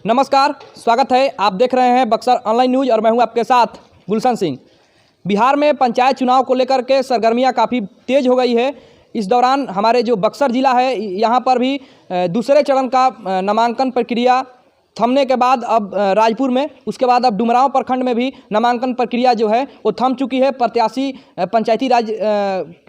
नमस्कार, स्वागत है। आप देख रहे हैं बक्सर ऑनलाइन न्यूज़ और मैं हूं आपके साथ गुलशन सिंह। बिहार में पंचायत चुनाव को लेकर के सरगर्मियां काफ़ी तेज़ हो गई है। इस दौरान हमारे जो बक्सर ज़िला है यहां पर भी दूसरे चरण का नामांकन प्रक्रिया थमने के बाद अब राजपुर में, उसके बाद अब डुमरांव प्रखंड में भी नामांकन प्रक्रिया जो है वो थम चुकी है। प्रत्याशी पंचायती राज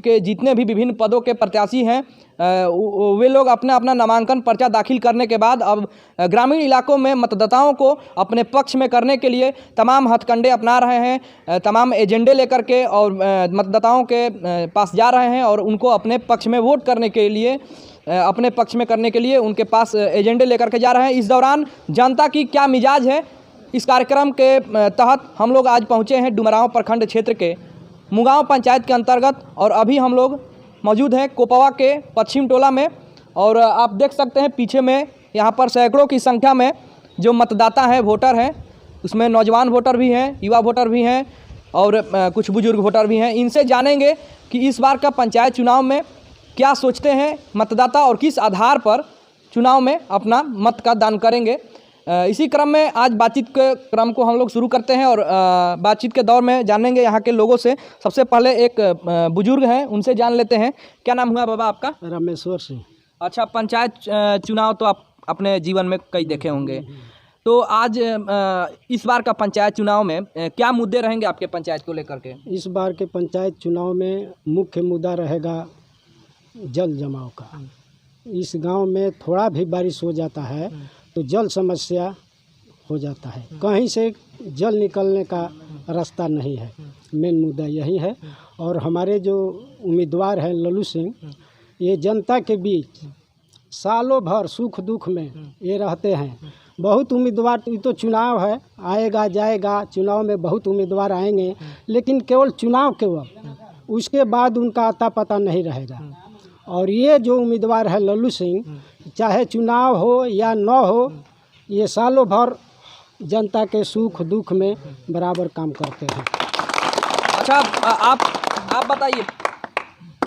के जितने भी विभिन्न पदों के प्रत्याशी हैं वे लोग अपना अपना नामांकन पर्चा दाखिल करने के बाद अब ग्रामीण इलाकों में मतदाताओं को अपने पक्ष में करने के लिए तमाम हथकंडे अपना रहे हैं, तमाम एजेंडे लेकर के और मतदाताओं के पास जा रहे हैं और उनको अपने पक्ष में वोट करने के लिए अपने पक्ष में करने के लिए उनके पास एजेंडे लेकर के जा रहे हैं। इस दौरान जनता की क्या मिजाज है, इस कार्यक्रम के तहत हम लोग आज पहुंचे हैं डुमरांव प्रखंड क्षेत्र के मुगांव पंचायत के अंतर्गत और अभी हम लोग मौजूद हैं कोपवा के पश्चिम टोला में। और आप देख सकते हैं पीछे में यहाँ पर सैकड़ों की संख्या में जो मतदाता हैं, वोटर हैं, उसमें नौजवान वोटर भी हैं, युवा वोटर भी हैं और कुछ बुजुर्ग वोटर भी हैं। इनसे जानेंगे कि इस बार का पंचायत चुनाव में क्या सोचते हैं मतदाता और किस आधार पर चुनाव में अपना मत का दान करेंगे। इसी क्रम में आज बातचीत के क्रम को हम लोग शुरू करते हैं और बातचीत के दौर में जानेंगे यहाँ के लोगों से। सबसे पहले एक बुजुर्ग हैं, उनसे जान लेते हैं। क्या नाम हुआ बाबा आपका? रामेश्वर सिंह। अच्छा, पंचायत चुनाव तो आप अपने जीवन में कई देखे होंगे, तो आज इस बार का पंचायत चुनाव में क्या मुद्दे रहेंगे आपके पंचायत को लेकर के? इस बार के पंचायत चुनाव में मुख्य मुद्दा रहेगा जल जमाव का। इस गांव में थोड़ा भी बारिश हो जाता है तो जल समस्या हो जाता है, कहीं से जल निकलने का रास्ता नहीं है। मेन मुद्दा यही है। और हमारे जो उम्मीदवार हैं लल्लू सिंह, ये जनता के बीच सालों भर सुख दुख में ये रहते हैं। बहुत उम्मीदवार, ये तो चुनाव है, आएगा जाएगा, चुनाव में बहुत उम्मीदवार आएंगे, लेकिन केवल चुनाव के वक्त, उसके बाद उनका आता पता नहीं रहेगा। और ये जो उम्मीदवार है लल्लू सिंह, चाहे चुनाव हो या न हो, ये सालों भर जनता के सुख दुख में बराबर काम करते हैं। अच्छा, आप बताइए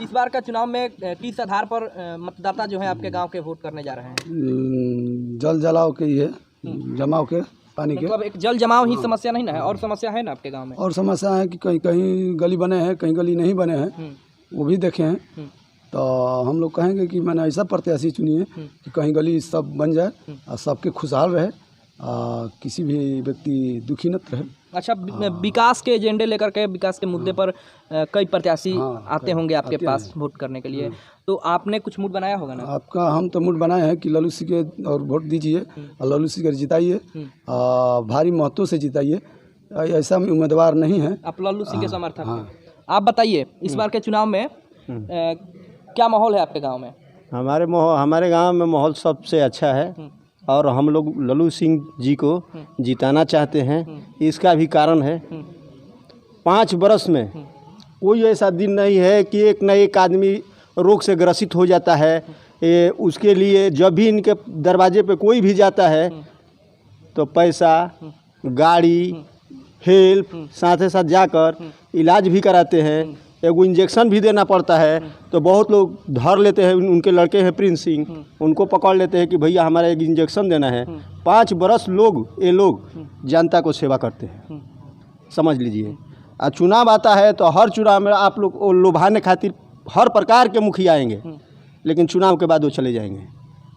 इस बार का चुनाव में किस आधार पर मतदाता जो है आपके गांव के वोट करने जा रहे हैं? जल जलाव के ही है, जमाव के पानी के। मतलब एक जल जमाव ही समस्या नहीं ना है, और समस्या है ना आपके गांव में? और समस्या है कि कहीं कहीं गली बने हैं, कहीं गली नहीं बने हैं, वो भी देखे हैं। तो हम लोग कहेंगे कि मैंने ऐसा प्रत्याशी चुनिए कि कहीं गली सब बन जाए और सबके खुशहाल रहे, किसी भी व्यक्ति दुखी न रहे। अच्छा, विकास के एजेंडे लेकर के, विकास के मुद्दे पर कई प्रत्याशी आते होंगे आपके पास वोट करने के लिए, तो आपने कुछ मूड बनाया होगा ना? आपका हम तो मूड बनाए हैं कि लल्लू सिंह के और वोट दीजिए और लल्लू सिंह को जिताइए, भारी महत्व से जिताइए। ऐसा उम्मीदवार नहीं है। आप लल्लू सिंह के समर्थक हैं। आप बताइए इस बार के चुनाव में क्या माहौल है आपके गांव में? हमारे गांव में माहौल सबसे अच्छा है और हम लोग लल्लू सिंह जी को जिताना चाहते हैं। इसका भी कारण है, 5 बरस में कोई ऐसा दिन नहीं है कि एक न एक आदमी रोग से ग्रसित हो जाता है। उसके लिए जब भी इनके दरवाजे पे कोई भी जाता है तो पैसा, गाड़ी, हेल्प, साथ ही साथ जाकर इलाज भी कराते हैं। एगो इंजेक्शन भी देना पड़ता है तो बहुत लोग धर लेते हैं। उनके लड़के हैं प्रिंस सिंह, उनको पकड़ लेते हैं कि भैया हमारा एक इंजेक्शन देना है। 5 बरस ये लोग जनता को सेवा करते हैं, समझ लीजिए। और चुनाव आता है तो हर चुनाव में आप लोग लुभाने खातिर हर प्रकार के मुखिया आएंगे, लेकिन चुनाव के बाद वो चले जाएंगे।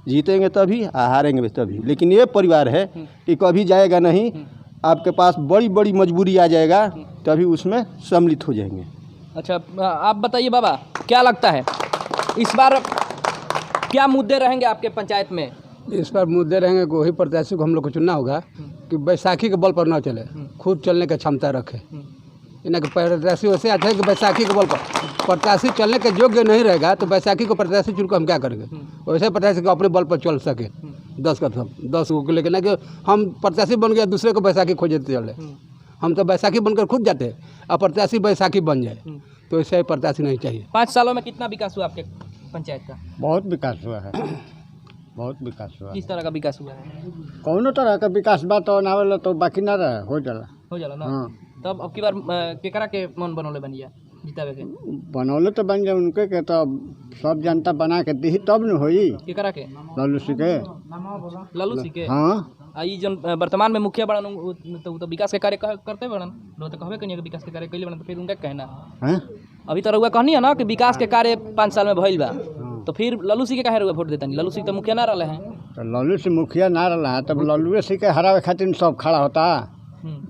जीतेंगे तभी, हारेंगे तभी। लेकिन ये परिवार है कि कभी जाएगा नहीं, आपके पास बड़ी बड़ी मजबूरी आ जाएगा तभी उसमें सम्मिलित हो जाएंगे। अच्छा, आप बताइए बाबा, क्या लगता है इस बार क्या मुद्दे रहेंगे आपके पंचायत में? इस बार मुद्दे रहेंगे कि वही प्रत्याशी को हम लोग को चुनना होगा कि बैसाखी के बल पर ना चले, खुद चलने की क्षमता रखे। इन्हें प्रत्याशी वैसे आते हैं कि बैसाखी के बल पर प्रत्याशी चलने के योग्य नहीं रहेगा तो बैसाखी को प्रत्याशी चुनकर हम क्या करेंगे? वैसे प्रत्याशी को अपने बल पर चल सके 10 को लेकर, ना कि हम प्रत्याशी बन गया दूसरे को बैसाखी खोजते चले। हम तो बैसाखी बनकर खुद जाते हैं और प्रत्याशी बैसाखी बन जाए, तो ऐसे प्रत्याशी नहीं चाहिए। 5 सालों में कितना विकास हुआ आपके पंचायत का? बहुत विकास हुआ है, बहुत विकास हुआ। किस तरह का विकास हुआ है? कौनो तरह का विकास बात तो ना तो बाकी ना रहा, हो जाला ना। तब अब की बार केकरा के मन बनोले बनिया? जितावे के? बनौले तो बन जाए उनके के, तो सब जनता बना के दी तब न होई। केकरा के? लालू सिंह के। लालू सिंह के? हाँ, ई जन वर्तमान में मुखिया बड़न तो विकास के कार्य करते बड़न, लोग तो कहबे कनिए कि विकास के कार्य कैले बड़न, तो फिर उनका कहना हैं? अभी तो रउआ कहनी है ना कि विकास के कार्य 5 साल में भइल बा, तो फिर लालू सिंह के काहे रउआ वोट देतनी? लालू सिंह तो मुखिया ना रहे हैं। तो लालू सिंह मुखिया ना रहा तब लालू सिंह के हरावे खातिर सब खड़ा होता।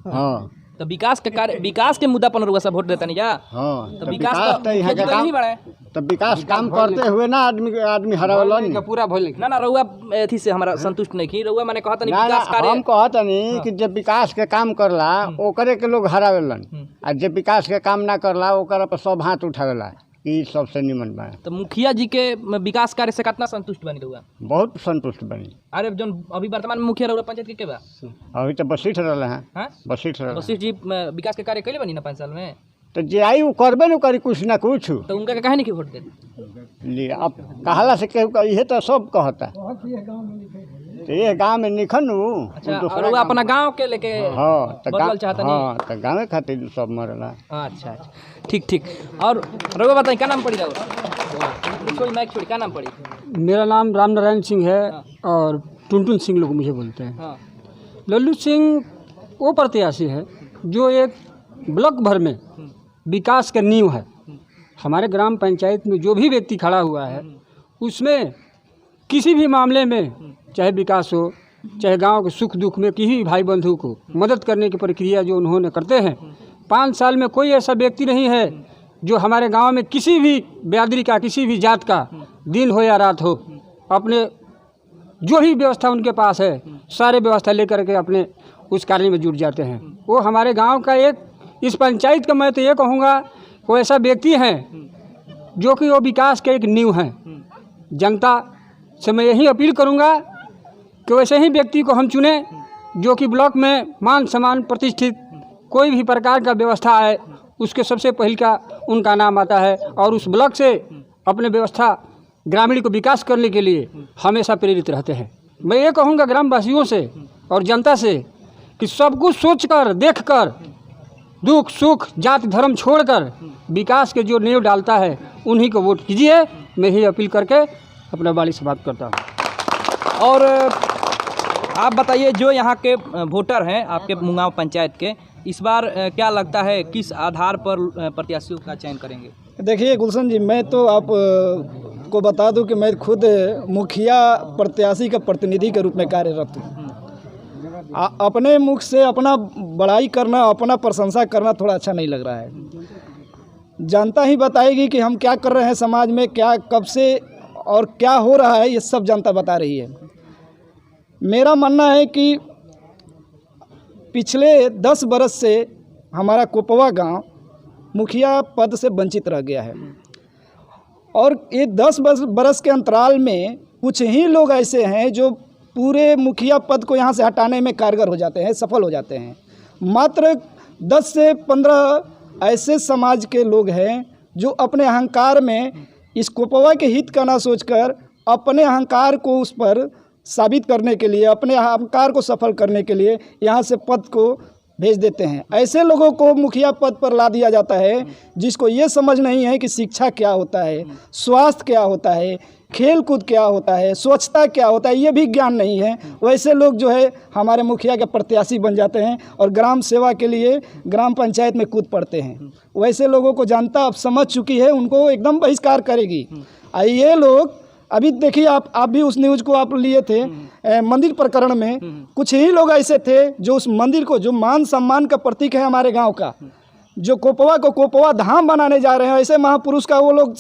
हाँ, तो विकास के कार्य, विकास के मुद्दा पर रउआ सब वोट देतनी जा। हाँ, तो विकास तो यहाँ का काम, तब विकास काम करते हुए ना आदमी हरावेलन। पूरा भइल ना रउआ एथी से हमारा संतुष्ट नहीं की, रउआ माने कहत नहीं विकास कार्य। हम कहत नहीं कि जब विकास के काम करला ओकरे के लोग हरावेलन, आ जब विकास के काम ना करला ओकरा पर सब हाथ उठावेला, ई सबसे निमन बा। तो मुखिया जी के विकास कार्य से कितना संतुष्ट बनी रउआ? बहुत संतुष्ट बनी। अरे जो अभी वर्तमान में मुखिया रउआ पंचायत के बा? अभी तो बसीठ रहा है। हां, बसीठ रहा। वशिष्ठ जी विकास के कार्य कैले बनी ना 5 साल में? तो जे आई वो करबे न करी कुछ ना कुछ। तो उनका काहे नहीं कि वोट दे? ले अब कहला से केहू इहे तो सब कहता। तो ये गांव में निखन अच्छा, और वो अपना गांव के लेके हाँ तो बदल चाहता नहीं? हाँ तो गाँव खातिर सब मरला। अच्छा अच्छा, ठीक ठीक। और रउआ बताइए क्या नाम पड़ी रउआ? छोड़ी माइक छोड़ी, क्या नाम पड़ी? मेरा नाम राम नारायण सिंह है और टुनटुन सिंह लोग मुझे बोलते हैं। हाँ, लल्लू सिंह वो प्रत्याशी है जो एक ब्लॉक भर में विकास का नींव है। हमारे ग्राम पंचायत में जो भी व्यक्ति खड़ा हुआ है उसमें किसी भी मामले में, चाहे विकास हो चाहे गांव के सुख दुख में, किसी भी भाई बंधु को मदद करने की प्रक्रिया जो उन्होंने करते हैं, 5 साल में कोई ऐसा व्यक्ति नहीं है जो हमारे गांव में किसी भी बिरादरी का, किसी भी जात का, दिन हो या रात हो, अपने जो भी व्यवस्था उनके पास है सारे व्यवस्था लेकर के अपने उस कार्य में जुट जाते हैं। वो हमारे गांव का एक, इस पंचायत का मैं तो ये कहूँगा वो ऐसा व्यक्ति हैं जो कि वो विकास के एक नींव हैं। जनता से मैं यही अपील करूँगा कि वैसे ही व्यक्ति को हम चुने जो कि ब्लॉक में मान सम्मान प्रतिष्ठित कोई भी प्रकार का व्यवस्था है उसके सबसे पहले का उनका नाम आता है, और उस ब्लॉक से अपने व्यवस्था ग्रामीण को विकास करने के लिए हमेशा प्रेरित रहते हैं। मैं ये कहूँगा ग्रामवासियों से और जनता से कि सब कुछ सोच कर, देख कर, दुख सुख जाति धर्म छोड़कर विकास के जो नींव डालता है उन्हीं को वोट कीजिए। मैं ही अपील करके अपना वाणी समाप्त करता हूँ। और आप बताइए जो यहाँ के वोटर हैं आपके मुंगांव पंचायत के, इस बार क्या लगता है किस आधार पर प्रत्याशियों का चयन करेंगे? देखिए गुलशन जी, मैं तो आप को बता दूं कि मैं खुद मुखिया प्रत्याशी का प्रतिनिधि के रूप में कार्यरत हूँ। अपने मुख से अपना बड़ाई करना, अपना प्रशंसा करना थोड़ा अच्छा नहीं लग रहा है। जनता ही बताएगी कि हम क्या कर रहे हैं समाज में, क्या कब से और क्या हो रहा है, ये सब जनता बता रही है। मेरा मानना है कि पिछले 10 बरस से हमारा कोपवा गांव मुखिया पद से वंचित रह गया है, और ये 10 बरस के अंतराल में कुछ ही लोग ऐसे हैं जो पूरे मुखिया पद को यहाँ से हटाने में कारगर हो जाते हैं, सफल हो जाते हैं। मात्र 10 से 15 ऐसे समाज के लोग हैं जो अपने अहंकार में इस कोपवा के हित का ना सोचकर अपने अहंकार को उस पर साबित करने के लिए, अपने अहंकार को सफल करने के लिए यहाँ से पद को भेज देते हैं। ऐसे लोगों को मुखिया पद पर ला दिया जाता है जिसको ये समझ नहीं है कि शिक्षा क्या होता है, स्वास्थ्य क्या होता है, खेल कूद क्या होता है, स्वच्छता क्या होता है, ये भी ज्ञान नहीं है। वैसे लोग जो है हमारे मुखिया के प्रत्याशी बन जाते हैं और ग्राम सेवा के लिए ग्राम पंचायत में कूद पड़ते हैं। वैसे लोगों को जनता अब समझ चुकी है, उनको एकदम बहिष्कार करेगी। ये लोग अभी देखिए, आप भी उस न्यूज़ को आप लिए थे, मंदिर प्रकरण में कुछ ही लोग ऐसे थे जो उस मंदिर को, जो मान सम्मान का प्रतीक है हमारे गांव का, जो कोपवा को कोपवा धाम बनाने जा रहे हैं, ऐसे महापुरुष का वो लोग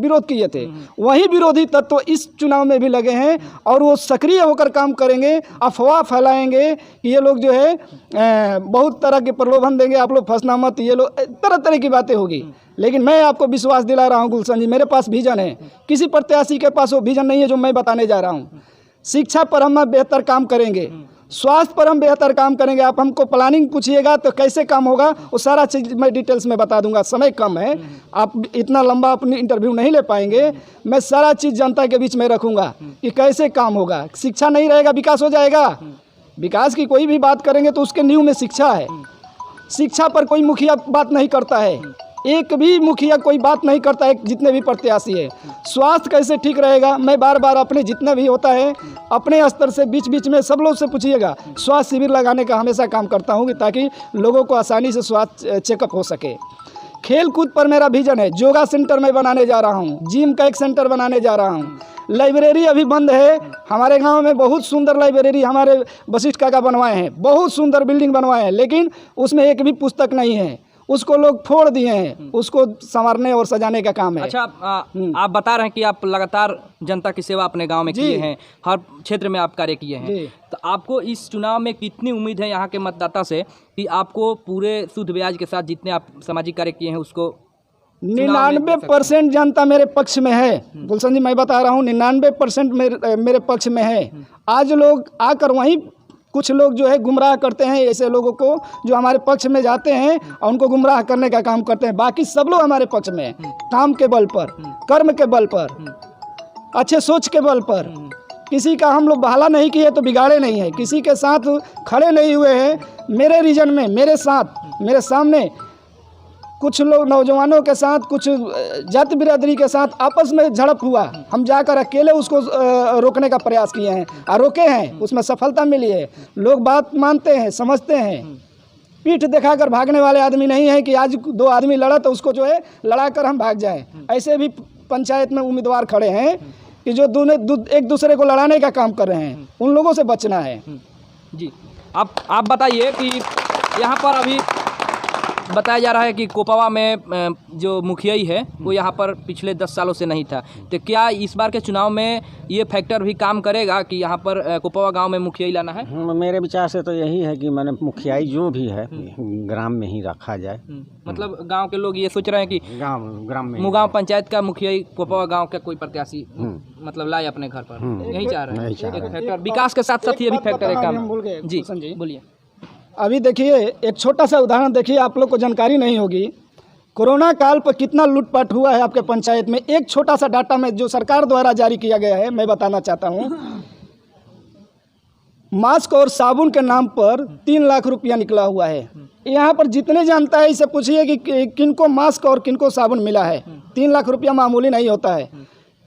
विरोध किए थे। वही विरोधी तत्व इस चुनाव में भी लगे हैं और वो सक्रिय होकर काम करेंगे, अफवाह फैलाएंगे कि ये लोग जो है बहुत तरह के प्रलोभन देंगे, आप लोग फंसना मत, ये लोग तरह तरह की बातें होगी। लेकिन मैं आपको विश्वास दिला रहा हूँ गुलशन जी, मेरे पास विजन है। किसी प्रत्याशी के पास वो विजन नहीं है जो मैं बताने जा रहा हूँ। शिक्षा पर हम बेहतर काम करेंगे, स्वास्थ्य पर हम बेहतर काम करेंगे। आप हमको प्लानिंग पूछिएगा तो कैसे काम होगा वो सारा चीज़ मैं डिटेल्स में बता दूंगा। समय कम है, आप इतना लंबा अपनी इंटरव्यू नहीं ले पाएंगे। मैं सारा चीज़ जनता के बीच में रखूंगा कि कैसे काम होगा। शिक्षा नहीं रहेगा, विकास हो जाएगा। विकास की कोई भी बात करेंगे तो उसके नींव में शिक्षा है। शिक्षा पर कोई मुखिया बात नहीं करता है। एक भी मुखिया कोई बात नहीं करता है, जितने भी प्रत्याशी है। स्वास्थ्य कैसे ठीक रहेगा, मैं बार बार अपने जितना भी होता है अपने स्तर से बीच बीच में सब लोग से पूछिएगा। स्वास्थ्य शिविर लगाने का हमेशा काम करता हूँ कि ताकि लोगों को आसानी से स्वास्थ्य चेकअप हो सके। खेल कूद पर मेरा विजन है, योगा सेंटर मैं बनाने जा रहा हूँ, जिम का एक सेंटर बनाने जा रहा हूँ। लाइब्रेरी अभी बंद है, हमारे गांव में बहुत सुंदर लाइब्रेरी हमारे वशिष्ठ काका बनवाए हैं, बहुत सुंदर बिल्डिंग बनवाए हैं, लेकिन उसमें एक भी पुस्तक नहीं है, उसको लोग फोड़ दिए हैं। उसको संवारने और सजाने का काम है। अच्छा, आप बता रहे हैं कि आप लगातार जनता की सेवा अपने गांव में किए हैं, हर क्षेत्र में आप कार्य किए हैं, तो आपको इस चुनाव में कितनी उम्मीद है यहाँ के मतदाता से कि आपको पूरे शुद्ध ब्याज के साथ जितने आप सामाजिक कार्य किए हैं उसको 99% जनता मेरे पक्ष में है। गुलशन जी, मैं बता रहा हूँ 99% मेरे पक्ष में है। आज लोग आकर वहीं कुछ लोग जो है गुमराह करते हैं ऐसे लोगों को जो हमारे पक्ष में जाते हैं और उनको गुमराह करने का काम करते हैं। बाकी सब लोग हमारे पक्ष में हैं, काम के बल पर, कर्म के बल पर, अच्छे सोच के बल पर। किसी का हम लोग बहाला नहीं किए तो बिगाड़े नहीं है, किसी के साथ खड़े नहीं हुए हैं। मेरे रीजन में मेरे साथ, मेरे सामने कुछ लोग नौजवानों के साथ, कुछ जाति बिरादरी के साथ आपस में झड़प हुआ, हम जाकर अकेले उसको रोकने का प्रयास किए हैं और रोके हैं, उसमें सफलता मिली है। लोग बात मानते हैं, समझते हैं। पीठ दिखाकर भागने वाले आदमी नहीं है कि आज 2 आदमी लड़ा तो उसको जो है लड़ा कर हम भाग जाएं। ऐसे भी पंचायत में उम्मीदवार खड़े हैं कि जो एक दूसरे को लड़ाने का काम कर रहे हैं, उन लोगों से बचना है। जी, आप बताइए कि यहाँ पर अभी बताया जा रहा है कि कोपवा में जो मुखियाई है वो यहाँ पर पिछले 10 सालों से नहीं था, तो क्या इस बार के चुनाव में ये फैक्टर भी काम करेगा कि यहाँ पर कोपवा गांव में मुखियाई लाना है? मेरे विचार से तो यही है कि मैंने मुखियाई जो भी है ग्राम में ही रखा जाए। मतलब गांव के लोग ये सोच रहे हैं कि ग्राम में मुगांव पंचायत का मुखियाई कोपवा गांव का कोई प्रत्याशी मतलब लाए अपने घर पर, यही चाह रहे हैं। एक फैक्टर विकास के साथ साथ ये भी फैक्टर है काम। जी बोलिए। अभी देखिए, एक छोटा सा उदाहरण देखिए, आप लोग को जानकारी नहीं होगी, कोरोना काल पर कितना लूटपाट हुआ है आपके पंचायत में। एक छोटा सा डाटा में जो सरकार द्वारा जारी किया गया है मैं बताना चाहता हूँ। मास्क और साबुन के नाम पर 3 लाख रुपया निकला हुआ है। यहाँ पर जितने जानता है इसे पूछिए कि किनको मास्क और किनको साबुन मिला है। 3 लाख रुपया मामूली नहीं होता है।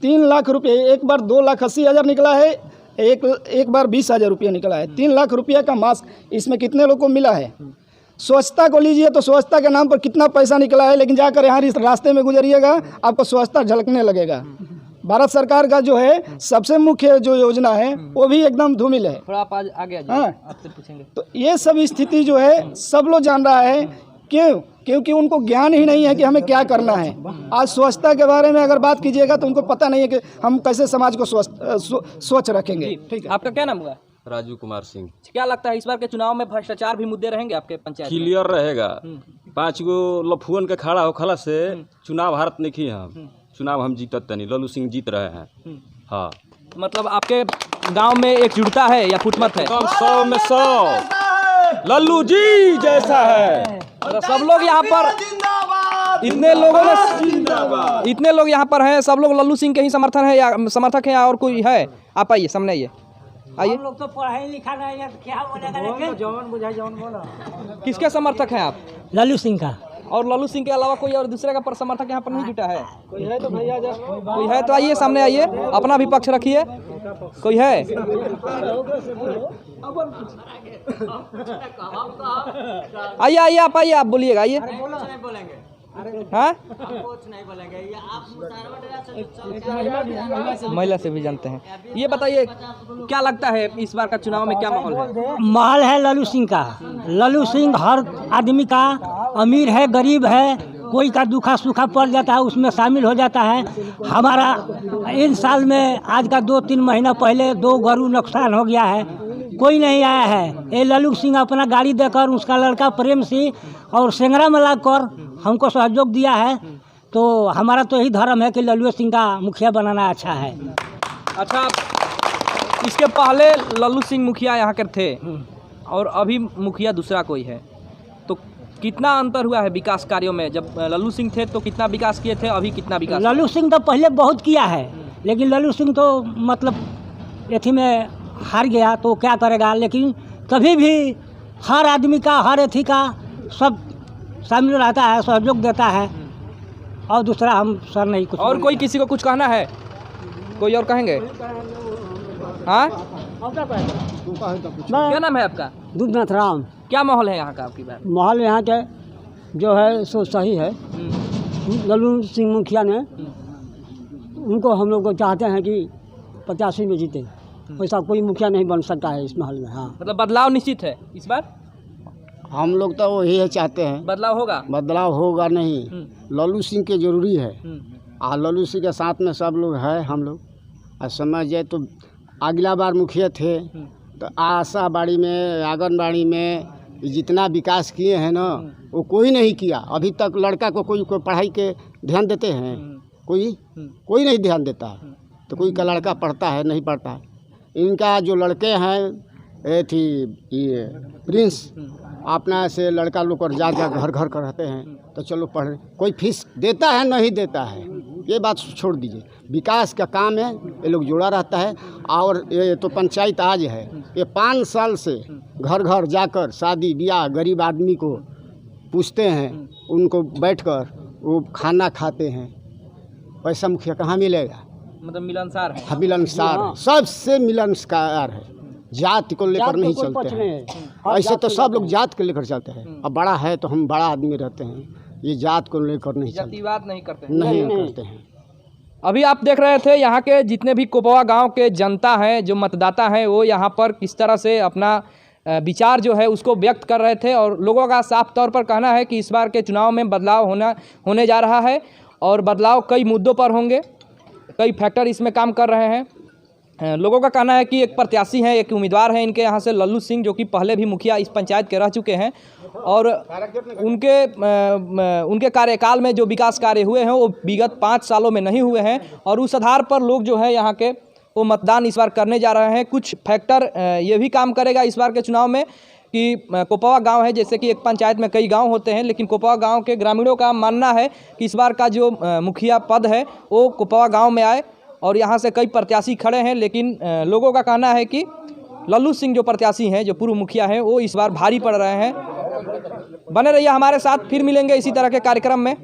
3 लाख रुपये, एक बार 2,80,000 निकला है, एक बार 20,000 रुपया निकला है। 3 लाख रुपया का मास्क, इसमें कितने लोगों को मिला है? स्वच्छता को लीजिए तो स्वच्छता के नाम पर कितना पैसा निकला है, लेकिन जाकर यहाँ इस रास्ते में गुजरिएगा आपको स्वच्छता झलकने लगेगा। भारत सरकार का जो है सबसे मुख्य जो योजना है वो भी एकदम धूमिल है। थोड़ा आप आगे आ जाइए, आपसे पूछेंगे। तो ये सब स्थिति जो है सब लोग जान रहा है, क्यों? क्योंकि उनको ज्ञान ही नहीं है कि हमें क्या करना है। आज स्वच्छता के बारे में अगर बात कीजिएगा तो उनको पता नहीं है कि हम कैसे समाज को स्वच्छ रखेंगे। ठीक है, आपका क्या नाम हुआ? राजू कुमार सिंह। क्या लगता है इस बार के चुनाव में भ्रष्टाचार भी मुद्दे रहेंगे आपके पंचायत में? क्लियर रहेगा। 5 गो लफुअन के खड़ा होखला से चुनाव हारत नहीं है। हम चुनाव हम जीतत तनी, लल्लू सिंह जीत रहे हैं। हाँ, मतलब आपके गांव में एकजुटता है या फुटमत है? 100 में 100 लल्लू जी जैसा है। तो सब लोग यहाँ पर इतने लोग यहाँ पर हैं, सब लोग लल्लू सिंह के ही समर्थक हैं या और कोई है? आप आइए, सामने आइए। हम लोग तो पढ़ाई लिखा नहीं है, क्या बोलेगा? जौन बुझाई जौन बोला। किसके समर्थक हैं आप? लल्लू सिंह का। और लल्लू सिंह के अलावा कोई और दूसरे का समर्थक यहाँ पर नहीं जुटा है? कोई है तो भैया, कोई है तो आइए, सामने आइए, अपना भी पक्ष रखिए। कोई है? आइए आइए, आप आइए, आप बोलिएगा, आइए। हाँ, महिला से भी जानते हैं। ये बताइए, क्या लगता है इस बार का चुनाव में क्या माहौल है? माहौल है लल्लू सिंह का। लल्लू सिंह हर आदमी का, अमीर है गरीब है, कोई का दुखा सुखा पड़ जाता है उसमें शामिल हो जाता है। हमारा इन साल में आज का 2-3 महीना पहले 2 गरू नुकसान हो गया है, कोई नहीं आया है। ये लल्लू सिंह अपना गाड़ी देकर उसका लड़का प्रेम सिंह और सेंगरा में लाकर हमको सहयोग दिया है। तो हमारा तो यही धर्म है कि लल्लू सिंह का मुखिया बनाना अच्छा है। अच्छा, इसके पहले लल्लू सिंह मुखिया यहाँ के थे और अभी मुखिया दूसरा कोई है, तो कितना अंतर हुआ है विकास कार्यों में? जब लल्लू सिंह थे तो कितना विकास किए थे, अभी कितना विकास? लल्लू सिंह तो पहले बहुत किया है, लेकिन लल्लू सिंह तो मतलब एथी में हार गया तो क्या करेगा। लेकिन कभी भी हर आदमी का, हर एथी का सब शामिल रहता है, सहयोग देता है। और दूसरा हम सर नहीं कुछ और कोई किसी को कुछ कहना है? कोई और कहेंगे? हाँ, क्या नाम है आपका? दूधनाथ राम। क्या माहौल है यहाँ का आपकी बात? माहौल यहाँ के जो है सो सही है। लल्लू सिंह मुखिया ने उनको हम लोग को चाहते हैं कि 85 में जीते। वैसा कोई मुखिया नहीं बन सकता है इस महल में। हाँ, मतलब बदलाव निश्चित है इस बार? हम लोग तो वही है चाहते हैं। बदलाव होगा? बदलाव होगा नहीं, लल्लू सिंह के जरूरी है। लल्लू सिंह के साथ में सब लोग है। हम लोग समझ जाए तो अगला बार मुखिया थे तो आशा बाड़ी में, आंगनबाड़ी में जितना विकास किए हैं ना, वो कोई नहीं किया अभी तक। लड़का को कोई पढ़ाई के ध्यान देते हैं? कोई नहीं ध्यान देता है। तो कोई का लड़का पढ़ता है? नहीं पढ़ता है। इनका जो लड़के हैं ये प्रिंस अपना से लड़का लोग कर जा घर घर कर रहते हैं। तो चलो पढ़, कोई फीस देता है? नहीं देता है। ये बात छोड़ दीजिए, विकास का काम है, ये लोग जुड़ा रहता है। और ये तो पंचायत आज है, ये 5 साल से घर घर जाकर शादी ब्याह गरीब आदमी को पूछते हैं, उनको बैठकर वो खाना खाते हैं। पैसा मुखिया कहाँ मिलेगा? मतलब मिलनसार है? हाँ, मिलनसार है, सबसे मिलनसार है। जात को लेकर नहीं चलते हैं। ऐसे तो सब लोग जात को लेकर चलते हैं। अब बड़ा है तो हम बड़ा आदमी रहते हैं, ये जात को लेकर नहीं चलते, जातिवाद नहीं करते हैं? नहीं करते हैं। अभी आप देख रहे थे यहाँ के जितने भी कोपवा गांव के जनता हैं, जो मतदाता हैं, वो यहाँ पर किस तरह से अपना विचार जो है उसको व्यक्त कर रहे थे। और लोगों का साफ तौर पर कहना है कि इस बार के चुनाव में बदलाव होने जा रहा है और बदलाव कई मुद्दों पर होंगे। कई फैक्टर इसमें काम कर रहे हैं। लोगों का कहना है कि एक प्रत्याशी हैं, एक उम्मीदवार हैं इनके यहाँ से, लल्लू सिंह, जो कि पहले भी मुखिया इस पंचायत के रह चुके हैं। और उनके कार्यकाल में जो विकास कार्य हुए हैं वो विगत 5 सालों में नहीं हुए हैं। और उस आधार पर लोग जो है यहाँ के वो मतदान इस बार करने जा रहे हैं। कुछ फैक्टर ये भी काम करेगा इस बार के चुनाव में कि कोपवा गांव है, जैसे कि एक पंचायत में कई गांव होते हैं, लेकिन कोपवा गांव के ग्रामीणों का मानना है कि इस बार का जो मुखिया पद है वो कोपवा गांव में आए। और यहाँ से कई प्रत्याशी खड़े हैं, लेकिन लोगों का कहना है कि लल्लू सिंह जो प्रत्याशी हैं, जो पूर्व मुखिया हैं, वो इस बार भारी पड़ रहे हैं। बने रहिए हमारे साथ, फिर मिलेंगे इसी तरह के कार्यक्रम में।